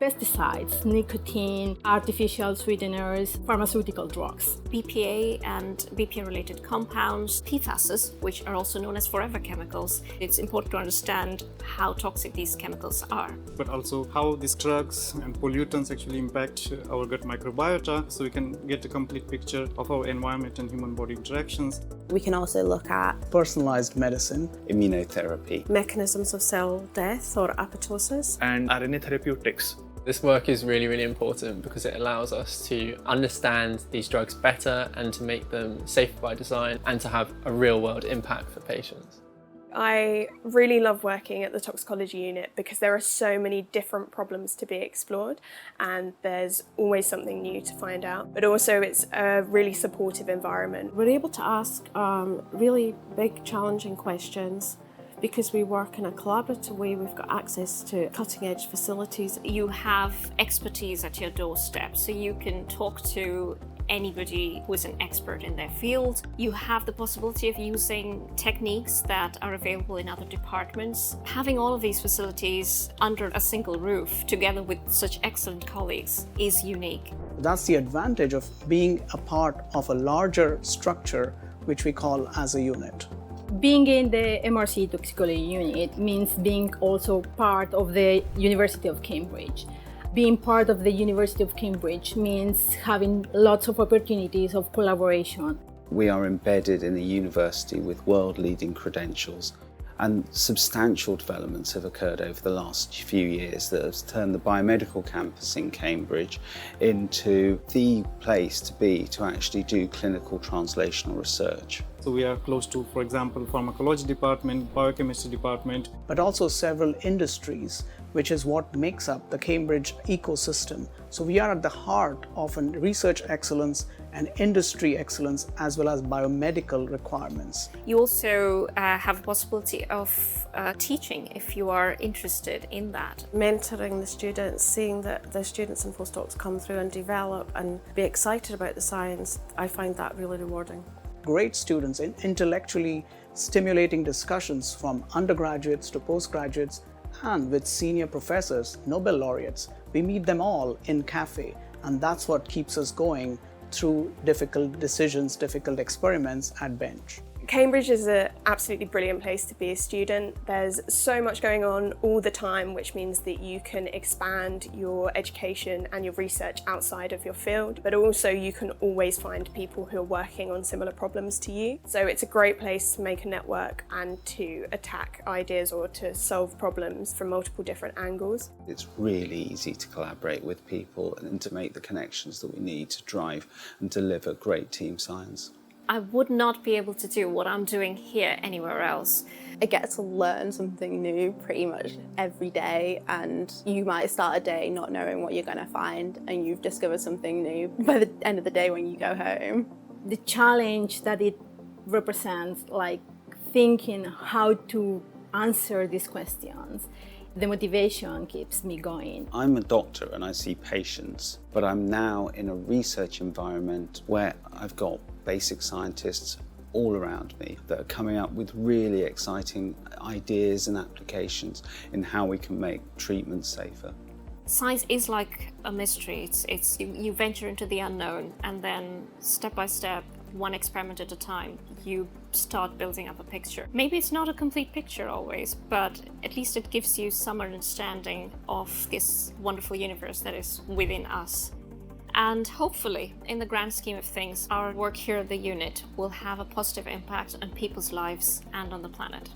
pesticides, nicotine, artificial sweeteners, pharmaceutical drugs. BPA and BPA-related compounds, PFASs, which are also known as forever chemicals. It's important to understand how toxic these chemicals are. But also how these drugs and pollutants actually impact our gut microbiota, so we can get a complete picture of our environment and human body interactions. We can also look at personalized medicine, immunotherapy, mechanisms of cell death or apoptosis, and RNA therapeutics. This work is really, really important because it allows us to understand these drugs better and to make them safer by design and to have a real-world impact for patients. I really love working at the toxicology unit because there are so many different problems to be explored and there's always something new to find out, but also it's a really supportive environment. We're able to ask really big, challenging questions. Because we work in a collaborative way, we've got access to cutting-edge facilities. You have expertise at your doorstep, so you can talk to anybody who is an expert in their field. You have the possibility of using techniques that are available in other departments. Having all of these facilities under a single roof, together with such excellent colleagues, is unique. That's the advantage of being a part of a larger structure, which we call as a unit. Being in the MRC Toxicology Unit means being also part of the University of Cambridge. Being part of the University of Cambridge means having lots of opportunities of collaboration. We are embedded in a university with world-leading credentials, and substantial developments have occurred over the last few years that have turned the biomedical campus in Cambridge into the place to be to actually do clinical translational research. So we are close to, for example, pharmacology department, biochemistry department. But also several industries, which is what makes up the Cambridge ecosystem. So we are at the heart of research excellence and industry excellence, as well as biomedical requirements. You also have a possibility of teaching if you are interested in that. Mentoring the students, seeing that the students and postdocs come through and develop and be excited about the science, I find that really rewarding. Great students in intellectually stimulating discussions from undergraduates to postgraduates, and with senior professors, Nobel laureates. We meet them all in cafe, and that's what keeps us going through difficult decisions, difficult experiments at bench. Cambridge is an absolutely brilliant place to be a student. There's so much going on all the time, which means that you can expand your education and your research outside of your field, but also you can always find people who are working on similar problems to you. So it's a great place to make a network and to attack ideas or to solve problems from multiple different angles. It's really easy to collaborate with people and to make the connections that we need to drive and deliver great team science. I would not be able to do what I'm doing here anywhere else. I get to learn something new pretty much every day, and you might start a day not knowing what you're going to find, and you've discovered something new by the end of the day when you go home. The challenge that it represents, like thinking how to answer these questions, the motivation keeps me going. I'm a doctor and I see patients, but I'm now in a research environment where I've got basic scientists all around me that are coming up with really exciting ideas and applications in how we can make treatment safer. Science is like a mystery. You venture into the unknown, and then step by step, one experiment at a time, you start building up a picture. Maybe it's not a complete picture always, but at least it gives you some understanding of this wonderful universe that is within us. And hopefully, in the grand scheme of things, our work here at the unit will have a positive impact on people's lives and on the planet.